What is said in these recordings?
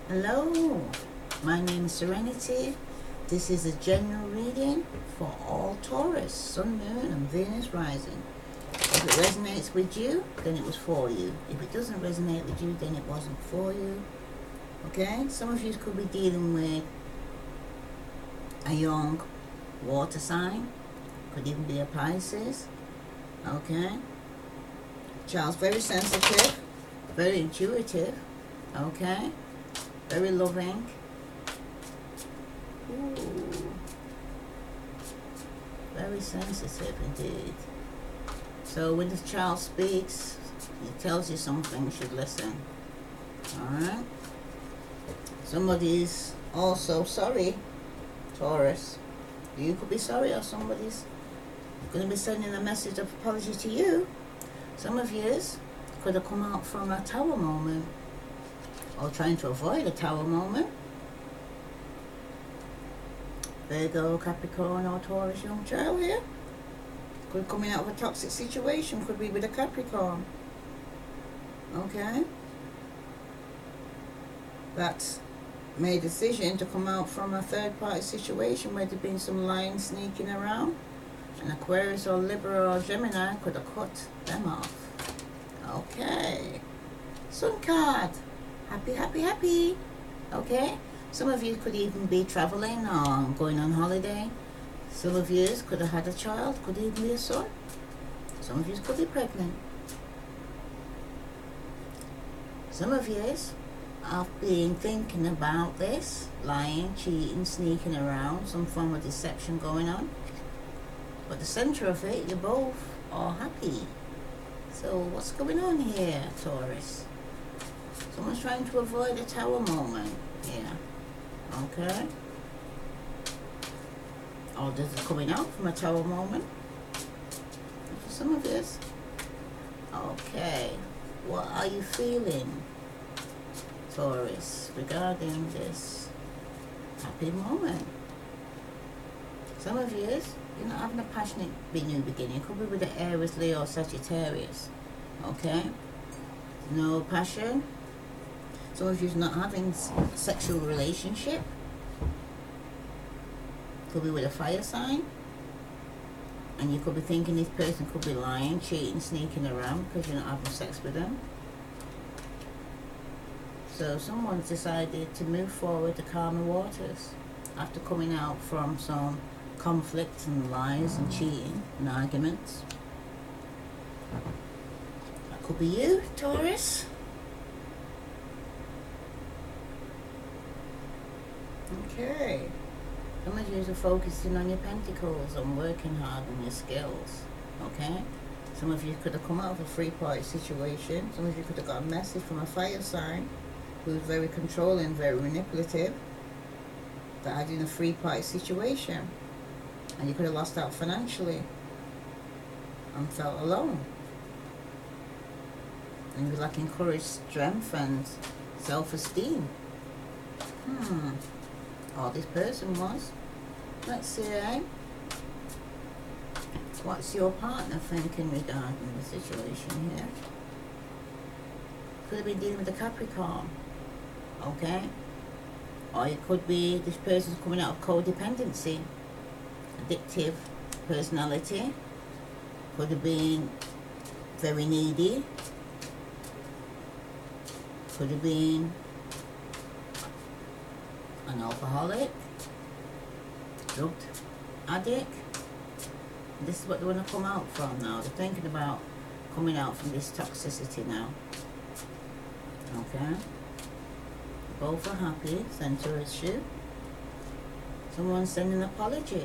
Hello, my name is Serenity. This is a general reading for all Taurus, Sun, Moon and Venus rising. If it resonates with you, then it was for you. If it doesn't resonate with you, then it wasn't for you. Okay? Some of you could be dealing with a young water sign. Could even be a Pisces. Okay? Child's very sensitive, very intuitive. Okay? Very loving. Ooh. Very sensitive indeed. So when the child speaks, it tells you something, you should listen. Alright? Somebody's also sorry, Taurus. You could be sorry, or somebody's going to be sending a message of apology to you. Some of you could have come out from a tower moment, or trying to avoid a tower moment. Virgo, Capricorn or Taurus young child here. Could be coming out of a toxic situation, could be with a Capricorn. Okay? That's made a decision to come out from a third party situation where there's been some lying sneaking around. And Aquarius or Libra or Gemini could have cut them off. Okay. Sun card. Happy, happy, happy. Okay? Some of you could even be traveling or going on holiday. Some of you could have had a child, could even be a son. Some of you could be pregnant. Some of you have been thinking about this, lying, cheating, sneaking around, some form of deception going on. But the center of it, you both are happy. So what's going on here, Taurus? Someone's trying to avoid a tower moment here. Okay? Or this is coming out from a tower moment. And for some of this. Okay. What are you feeling, Taurus, regarding this happy moment? Some of you, you're not having a passionate new beginning. It could be with the Aries, Leo, or Sagittarius. Okay? No passion. Some of you's not having sexual relationship. Could be with a fire sign. And you could be thinking this person could be lying, cheating, sneaking around because you're not having sex with them. So someone's decided to move forward to calmer waters after coming out from some conflicts and lies and cheating and arguments. That could be you, Taurus. Okay. Some of you are focusing on your pentacles, on working hard on your skills. Okay? Some of you could have come out of a three-party situation. Some of you could have got a message from a fire sign who's very controlling, very manipulative, that had in a three-party situation. And you could have lost out financially and felt alone. And you're lacking courage, strength and self-esteem. All this person was. Let's see, what's your partner thinking regarding the situation here? Could have been dealing with a Capricorn. Okay? Or it could be this person's coming out of codependency. Addictive personality. Could have been very needy. Could have been an alcoholic, drug addict. This is what they want to come out from now. They're thinking about coming out from this toxicity now. Okay? Both are happy, center issue. Someone's sending an apology.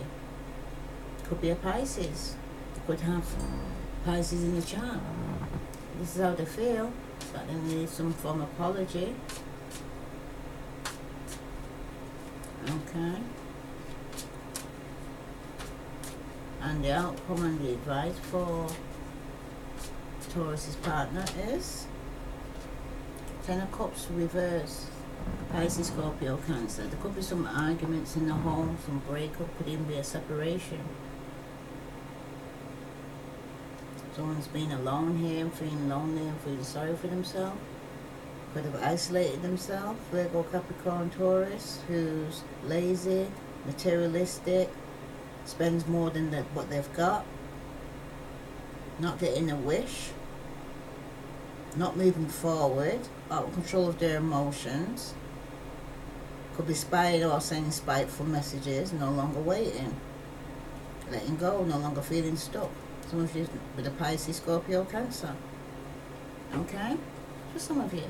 Could be a Pisces. They could have Pisces in the chart. This is how they feel, but they need some form of apology. Okay. And the outcome and the advice for Taurus's partner is Ten of Cups reverse. Pisces, Scorpio, Cancer. There could be some arguments in the home, some breakup, could even be a separation. Someone's been alone here and feeling lonely and feeling sorry for themselves. Could have isolated themselves. Virgo, Capricorn, Taurus, who's lazy, materialistic, spends more than what they've got, not getting a wish, not moving forward, out of control of their emotions. Could be spying or sending spiteful messages, no longer waiting, letting go, no longer feeling stuck. Some of you with a Pisces, Scorpio, Cancer. Okay? For some of you.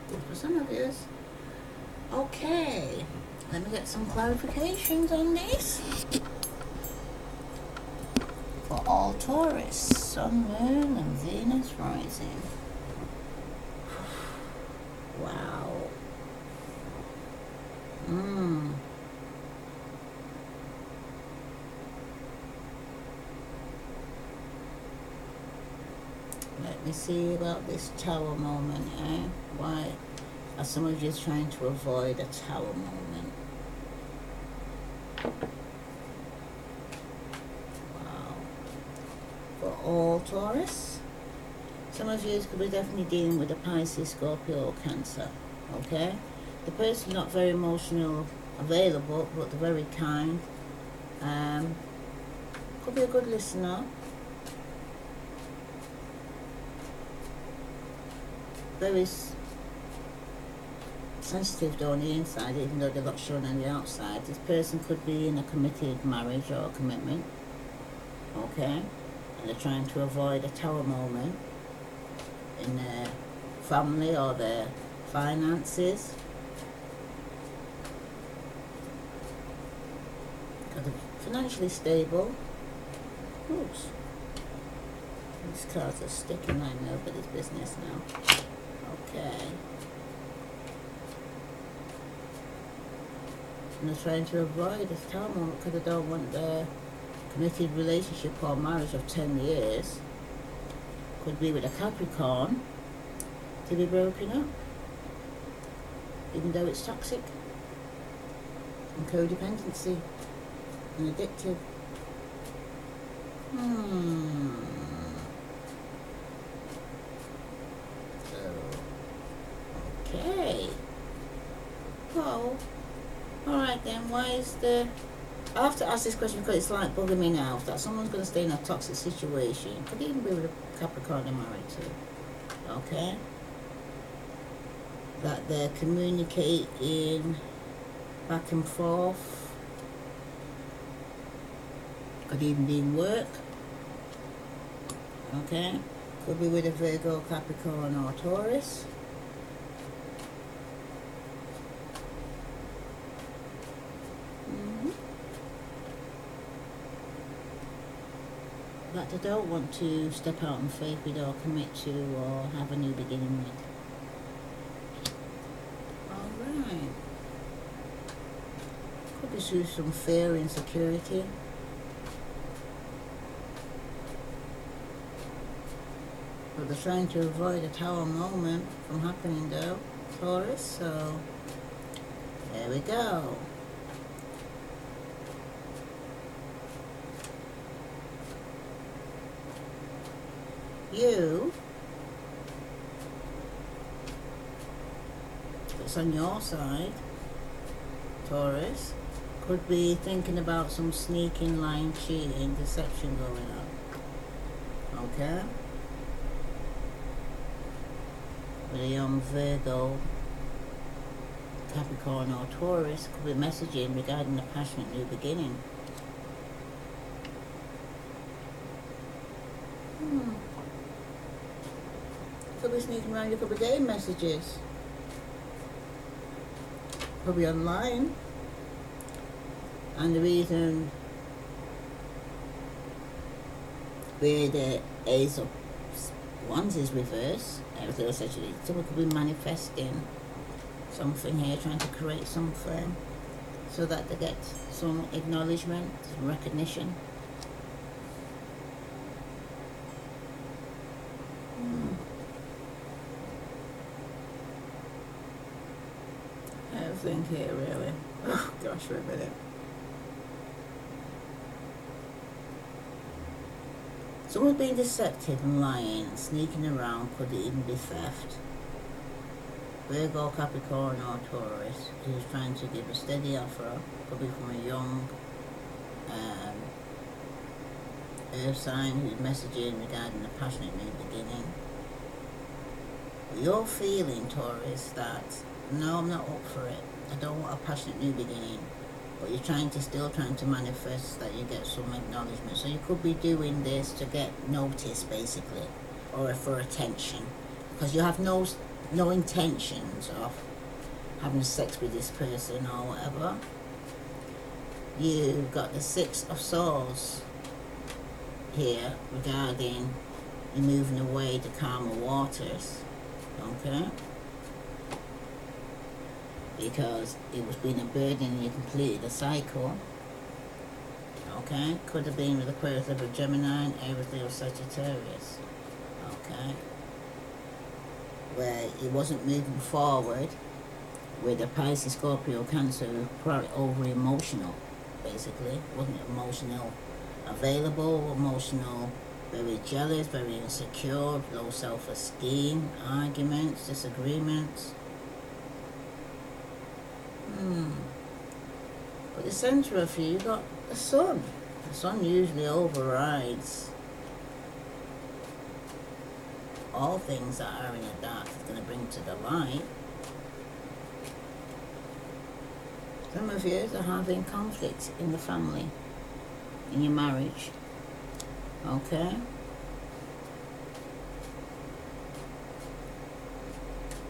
Good for some of you. Okay. Let me get some clarifications on this. For all Taurus, Sun, Moon, and Venus rising. Wow. Let me see about this Tower moment, eh? Why are some of you trying to avoid a Tower moment? Wow. For all Taurus, some of you could be definitely dealing with a Pisces, Scorpio, or Cancer. Okay? The person not very emotional, available, but they're very kind. Could be a good listener. Very sensitive though on the inside, even though they're not shown on the outside. This person could be in a committed marriage or a commitment. Okay? And they're trying to avoid a Tower moment in their family or their finances. Because they're financially stable. Oops. These cards are sticking right now for this business now. Okay. And they're trying to avoid this Tower moment because they don't want their committed relationship or marriage of 10 years, could be with a Capricorn, to be broken up, even though it's toxic and codependency and addictive. Okay. Well, alright then, why is the... I have to ask this question because it's like bugging me now, that someone's going to stay in a toxic situation. Could even be with a Capricorn they're married to. Okay? That they're communicating back and forth. Could even be in work. Okay? Could be with a Virgo, Capricorn, or Taurus. That they don't want to step out in faith with or commit to or have a new beginning with. Alright. Could be through some fear, insecurity. But they're trying to avoid a Tower moment from happening though, Taurus, so there we go. You, it's on your side, Taurus, could be thinking about some sneaking, lying, cheating, deception going on. Okay? With a young Virgo, Capricorn, or Taurus, could be messaging regarding a passionate new beginning. Could be sneaking around, you could be getting messages. Could be online. And the reason where the Ace of Wands is reversed, essentially, someone could be manifesting something here, trying to create something so that they get some acknowledgement, some recognition. Everything here, really. Oh gosh, for a minute. Someone's being deceptive and lying and sneaking around. Could it even be theft? Virgo, Capricorn or Taurus who's trying to give a steady offer. Could be from a young earth sign who's messaging regarding a passionate new beginning. But you're feeling, Taurus, that no, I'm not up for it. I don't want a passionate new beginning. But you're still trying to manifest that you get some acknowledgement. So you could be doing this to get notice, basically, or for attention, because you have no intentions of having sex with this person or whatever. You've got the Six of Swords here regarding you moving away to calmer waters, okay? Because it was being a burden and you completed a cycle, okay? Could have been with Aquarius, Libra, Gemini, Aries, Leo, Sagittarius, okay? Where it wasn't moving forward with a Pisces, Scorpio, Cancer, probably over emotional, basically. Wasn't emotional available, emotional, very jealous, very insecure, low self-esteem, arguments, disagreements. But the center of you got the sun. The sun usually overrides all things that are in the dark. It's going to bring to the light. Some of you are having conflict in the family, in your marriage, okay?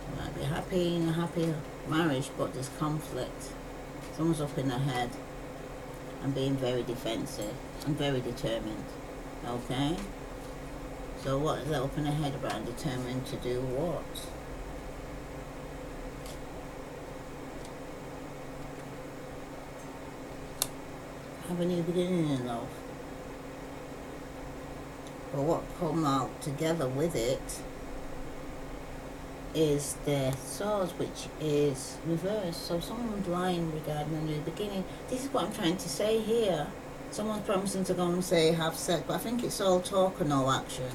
You might be happy in a happy marriage, but there's conflict. Someone's up in their head and being very defensive and very determined, okay? So what is that up in their head about? Determined to do what? Have a new beginning in love. But what come out together with it is the Swords, which is reversed. So someone's lying regarding a new beginning. This is what I'm trying to say here. Someone's promising to go and say have sex, but I think it's all talk and no action,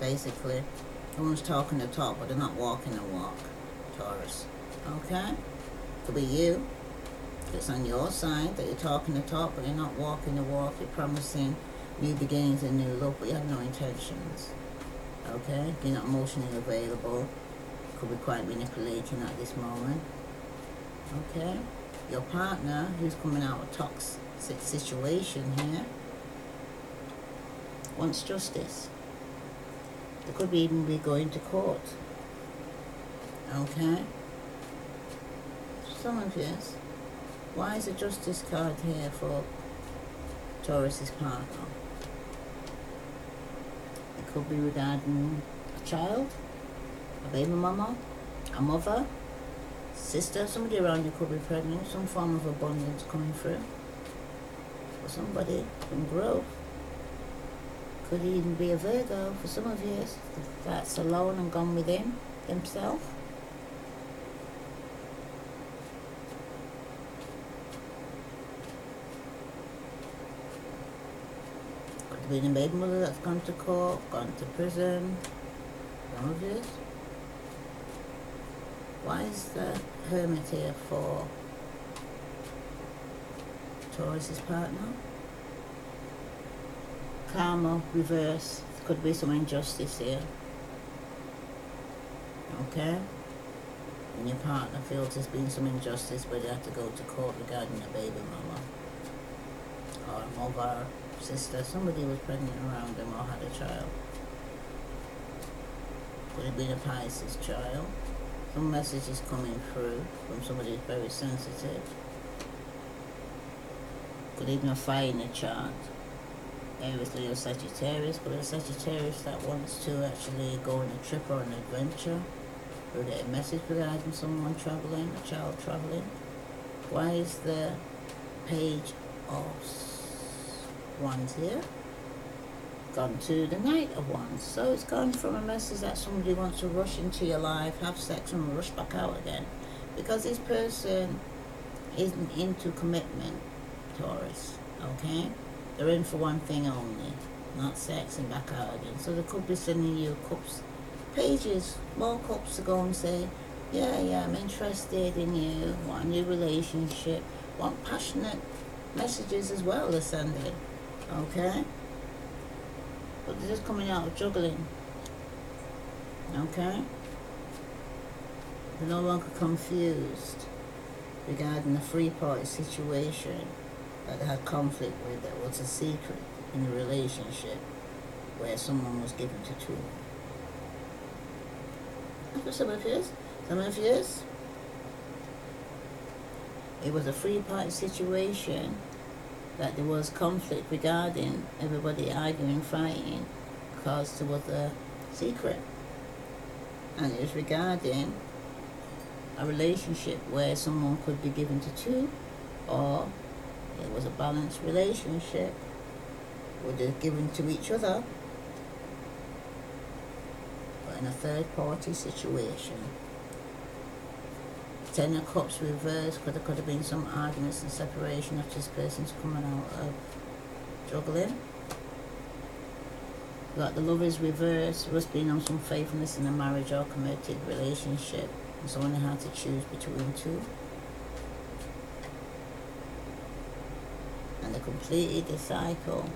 basically. Everyone's talking the talk, but they're not walking the walk, Taurus. Okay? Could be you. It's on your side that you're talking the talk, but you're not walking the walk. You're promising new beginnings and new love, but you have no intentions. Okay? You're not emotionally available. Could be quite manipulating at this moment. Okay? Your partner, who's coming out of a toxic situation here, wants justice. They could even be going to court. Okay? Some of you. Why is the Justice card here for Taurus's partner? It could be regarding a child, a baby mama, a mother, sister, somebody around you could be pregnant, some form of abundance coming through. For somebody from growth. Could even be a Virgo for some of you that's alone and gone within himself. Being a baby mother that's gone to court, gone to prison, some of this. Why is the Hermit here for Taurus's partner? Karma, reverse. There could be some injustice here. Okay? And your partner feels there's been some injustice where they have to go to court regarding a baby mama. Or a mother, sister, somebody was pregnant around them or had a child. Could have been a Pisces child. Some message is coming through from somebody who's very sensitive. Could even have fire in the chart. Aries, Leo, Sagittarius. Could have a Sagittarius that wants to actually go on a trip or an adventure. Or get a message regarding someone traveling, a child traveling. Why is the Page of Wands here gone to the Knight of Wands? So it's gone from a message that somebody wants to rush into your life, have sex and rush back out again, because this person isn't into commitment, Taurus. Okay, they're in for one thing only. not sex, and back out again. So they could be sending you cups, pages, more cups to go and say, yeah, I'm interested in you, want a new relationship, want passionate messages as well they're sending, okay? But they're just coming out of juggling, okay? They're no longer confused regarding the three-party situation that they had conflict with, that was a secret in the relationship where someone was given to two. That's what some of you. Some of you, it was a three-party situation that there was conflict regarding, everybody arguing, fighting, because there was a secret. And it was regarding a relationship where someone could be given to two, or it was a balanced relationship where they're given to each other, but in a third-party situation. Ten of Cups reversed, could have been some arguments and separation after this person's coming out of juggling. Got the Lovers reversed, must be on some faithfulness in a marriage or committed relationship, and someone had to choose between two. And they completed the cycle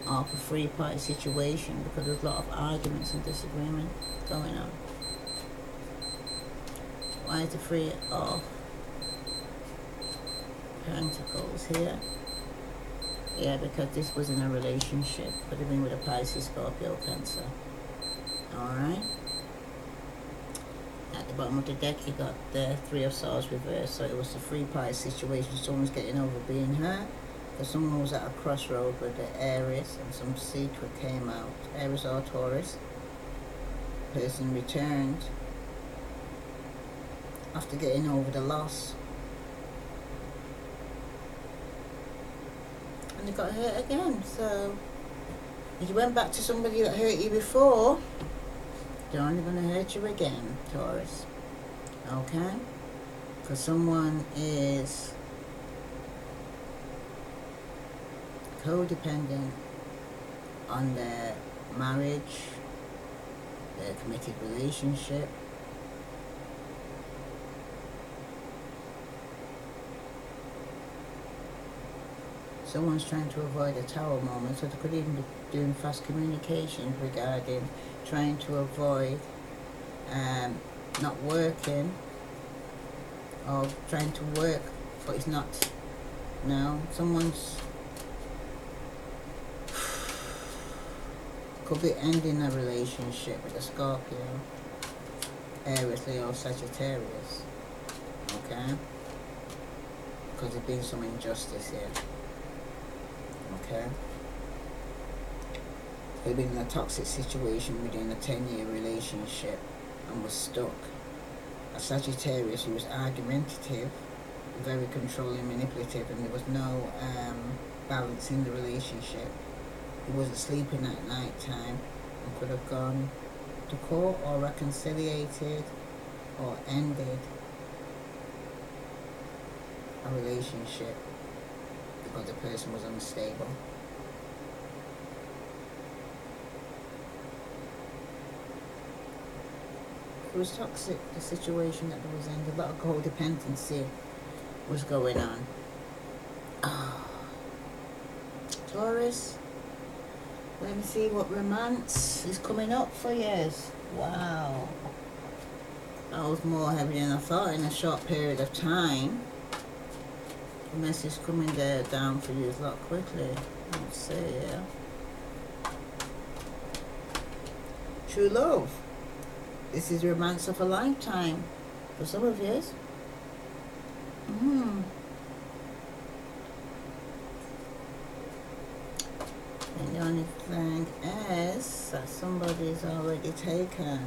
of a three-party situation because there's a lot of arguments and disagreement going on. Why is the Three of Pentacles here? Yeah, because this was in a relationship. Could have been with a Pisces, Scorpio, Cancer. Alright. At the bottom of the deck you got the Three of Swords reversed. So it was a three-party situation. Someone's getting over being hurt. Because someone was at a crossroad with the Aries and some secret came out. Aries or Taurus. Person returned after getting over the loss, and they got hurt again. So if you went back to somebody that hurt you before, they're only going to hurt you again, Taurus, okay? Because someone is codependent on their marriage, their committed relationship. Someone's trying to avoid a tower moment, so they could even be doing fast communication regarding trying to avoid not working, or trying to work but it's not. No, someone's could be ending a relationship with a Scorpio, Aries, Leo, Sagittarius, okay? Because there's been some injustice here. Okay. They've been in a toxic situation within a 10-year relationship and was stuck. A Sagittarius who was argumentative, very controlling, manipulative, and there was no balance in the relationship. He wasn't sleeping at night time and could have gone to court or reconciliated or ended a relationship because the person was unstable. It was toxic, the situation that was in. A lot of codependency was going on. Oh. Taurus, let me see what romance is coming up for you. Wow. That was more heavy than I thought in a short period of time. The message coming there down for you a lot quickly. Let's see, yeah. True love. This is romance of a lifetime for some of you. And the only thing is that somebody's already taken,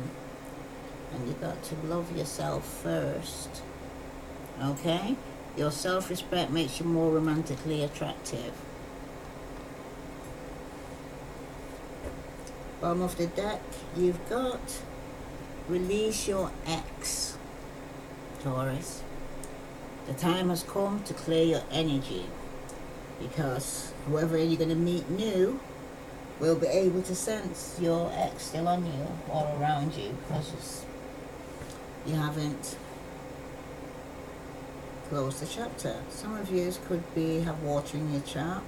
and you got to love yourself first. Okay? Your self-respect makes you more romantically attractive. Bottom of the deck, you've got release your ex, Taurus. The time has come to clear your energy, because whoever you're going to meet new will be able to sense your ex still on you or around you because you haven't closed the chapter. Some of you could have water in your chart,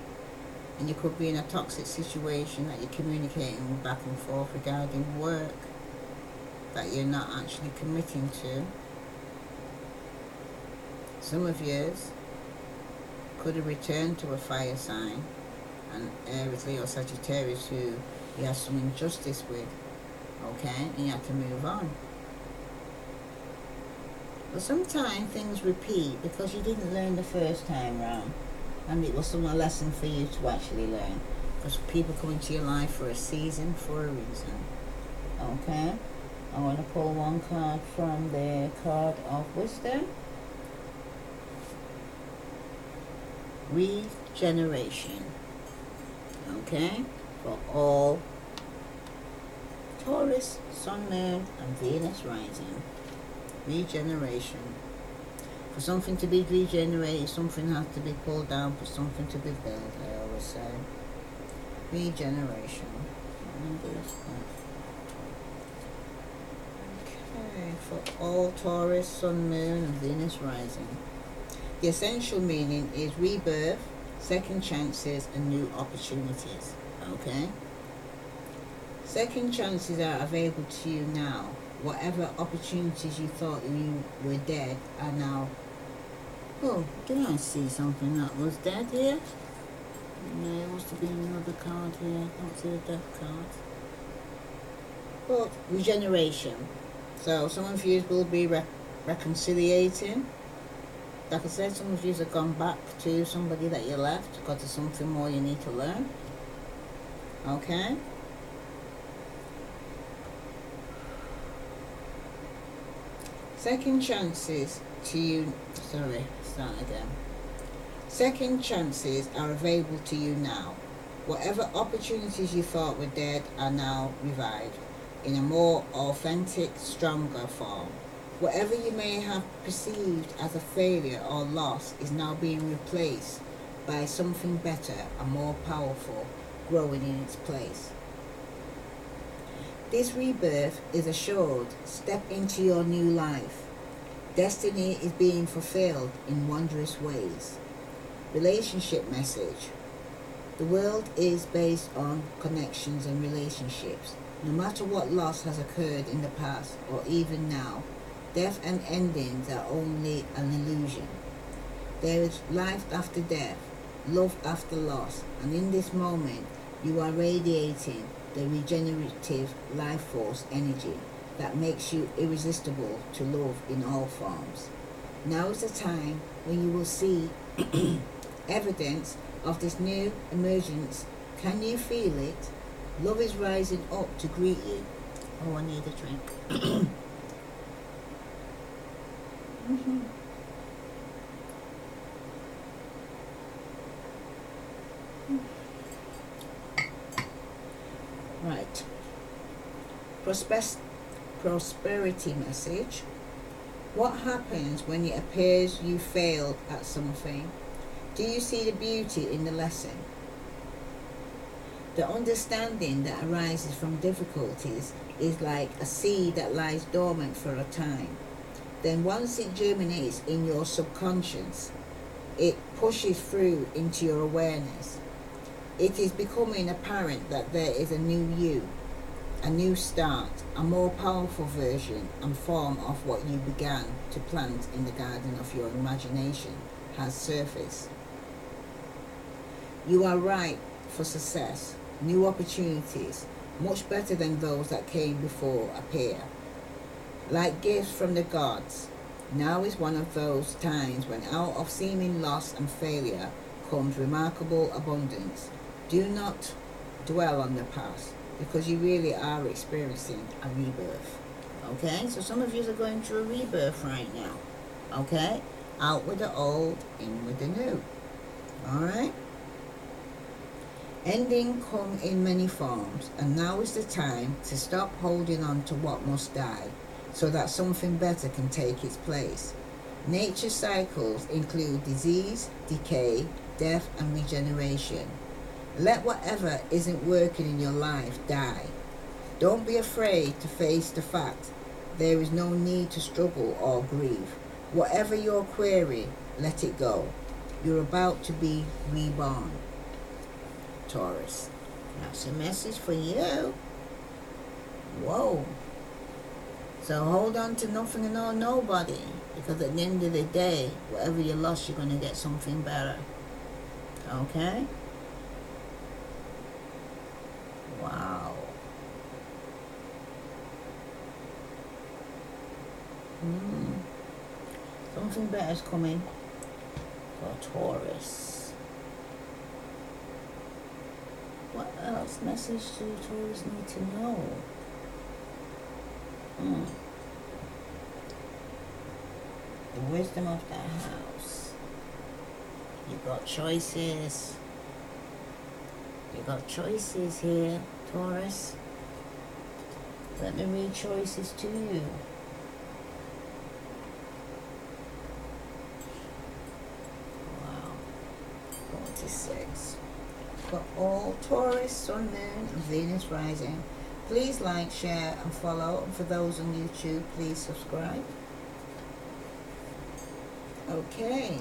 and you could be in a toxic situation that you're communicating back and forth regarding work that you're not actually committing to. Some of you could have returned to a fire sign, an Aries, Leo, Sagittarius who you have some injustice with, okay, and you have to move on. But sometimes things repeat because you didn't learn the first time round, and it was a lesson for you to actually learn, because people come into your life for a season, for a reason. Okay, I want to pull one card from the card of wisdom. Regeneration. Okay, for all Taurus, Sun, Moon and Venus rising. Regeneration. For something to be regenerated, something has to be pulled down for something to be built, I always say. Regeneration. Okay, for all Taurus, Sun, Moon and Venus rising. The essential meaning is rebirth, second chances and new opportunities. Okay? Second chances are available to you now. Whatever opportunities you thought you were dead are now. Oh, did I see something that was dead here? No, there must have been another card here. Don't see a death card. But regeneration. So some of you will be reconciliating. Like I said, some of you have gone back to somebody that you left because there's something more you need to learn. Okay? Second chances to you, start again. Second chances are available to you now. Whatever opportunities you thought were dead are now revived in a more authentic, stronger form. Whatever you may have perceived as a failure or loss is now being replaced by something better and more powerful growing in its place. This rebirth is assured. Step into your new life. Destiny is being fulfilled in wondrous ways. Relationship message. The world is based on connections and relationships. No matter what loss has occurred in the past or even now, death and endings are only an illusion. There is life after death, love after loss, and in this moment you are radiating the regenerative life force energy that makes you irresistible to love in all forms. Now is the time when you will see evidence of this new emergence. Can you feel it? Love is rising up to greet you. Oh, I need a drink. Right. Prosperity message. What happens when it appears you failed at something? Do you see the beauty in the lesson? The understanding that arises from difficulties is like a seed that lies dormant for a time. Then once it germinates in your subconscious, it pushes through into your awareness. It is becoming apparent that there is a new you, a new start, a more powerful version and form of what you began to plant in the garden of your imagination has surfaced. You are ripe for success. New opportunities, much better than those that came before, appear. Like gifts from the gods, now is one of those times when out of seeming loss and failure comes remarkable abundance. Do not dwell on the past, because you really are experiencing a rebirth. Okay, so some of you are going through a rebirth right now. Okay, out with the old, in with the new. Alright? Ending come in many forms, and now is the time to stop holding on to what must die, so that something better can take its place. Nature's cycles include disease, decay, death and regeneration. Let whatever isn't working in your life die. Don't be afraid to face the fact there is no need to struggle or grieve. Whatever your query, let it go. You're about to be reborn. Taurus. That's a message for you. Whoa. So hold on to nothing and or nobody, because at the end of the day, whatever you lost, you're going to get something better. Okay? Wow. Something better is coming for Taurus. What else message do Taurus need to know? The wisdom of that house. You got choices. You got choices here, Taurus. Let me read choices to you. Wow. 46. For all Taurus, Sun, Moon, and Venus rising, please like, share, and follow. And for those on YouTube, please subscribe. Okay.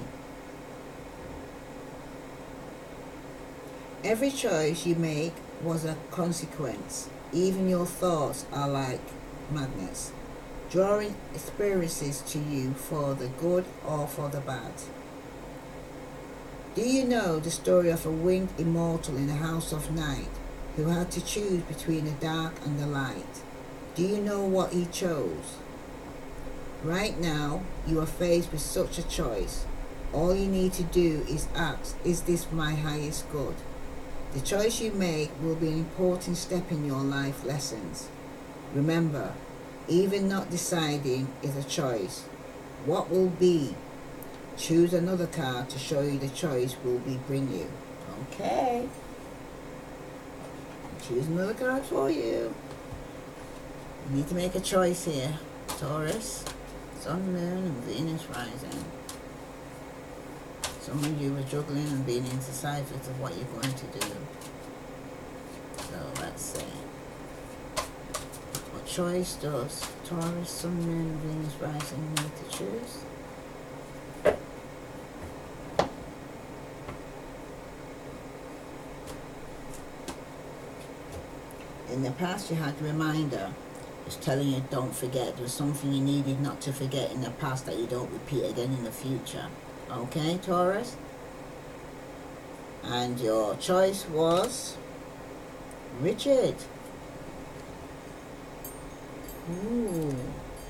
Every choice you make was a consequence. Even your thoughts are like magnets, drawing experiences to you for the good or for the bad. Do you know the story of a winged immortal in the house of night who had to choose between the dark and the light? Do you know what he chose? Right now, you are faced with such a choice. All you need to do is ask, is this my highest good? The choice you make will be an important step in your life lessons. Remember, even not deciding is a choice. What will be? Choose another card to show you the choice will be bring you. Okay. Choose another card for you. You need to make a choice here. Taurus, Sun, Moon, and Venus rising. Some of you are juggling and being indecisive of what you're going to do. So let's see. What choice does Taurus, Sun, Moon, and Venus rising need to choose? In the past, you had a reminder. It's telling you don't forget. There's something you needed not to forget in the past that you don't repeat again in the future. Okay, Taurus? And your choice was Ridgid. Ooh,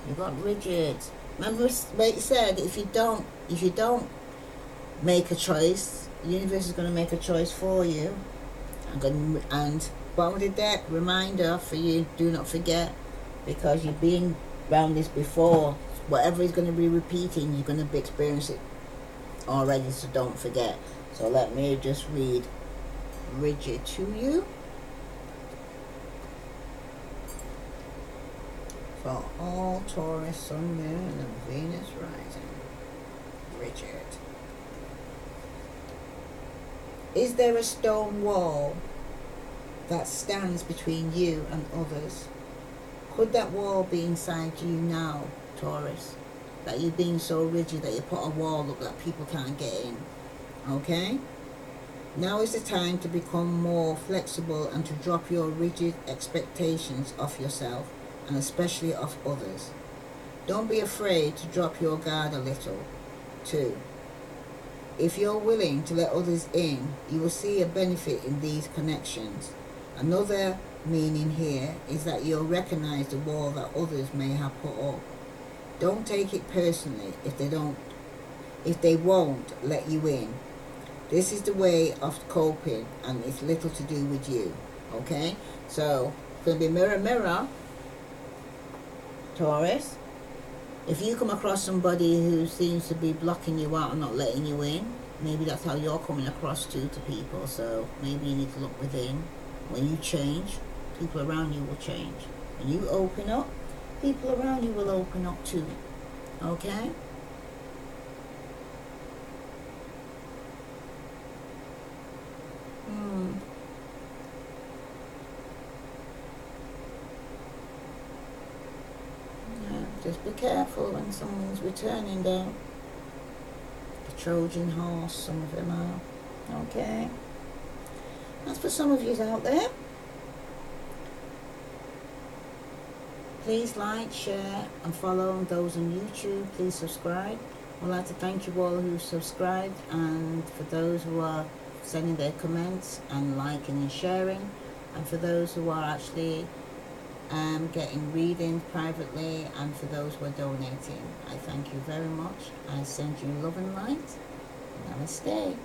you got Ridgid. Remember what it said, if you don't make a choice, the universe is going to make a choice for you. And bottom of the deck, reminder for you, do not forget, because you've been around this before. Whatever is going to be repeating, you're going to be experiencing it already, so don't forget. So let me just read Ridgid to you. For all Taurus, Sun, Moon, and Venus rising. Ridgid. Is there a stone wall that stands between you and others? Could that wall be inside you now, Taurus? That you're being so rigid that you put a wall up that people can't get in. Okay? Now is the time to become more flexible and to drop your rigid expectations of yourself and especially of others. Don't be afraid to drop your guard a little, too. If you're willing to let others in, you will see a benefit in these connections. Another meaning here is that you'll recognize the wall that others may have put up. Don't take it personally if they won't let you in. This is the way of coping, and it's little to do with you. Okay? So, it's going to be mirror, mirror, Taurus. If you come across somebody who seems to be blocking you out and not letting you in, maybe that's how you're coming across to people. So maybe you need to look within. When you change, people around you will change. When you open up, people around you will open up too. Okay? Just be careful when someone's returning down. The Trojan horse, some of them are. Okay. That's for some of you out there. Please like, share and follow those on YouTube. Please subscribe. I'd like to thank you all who subscribed, and for those who are sending their comments and liking and sharing, and for those who are actually getting reading privately, and for those who are donating. I thank you very much. I send you love and light. Namaste.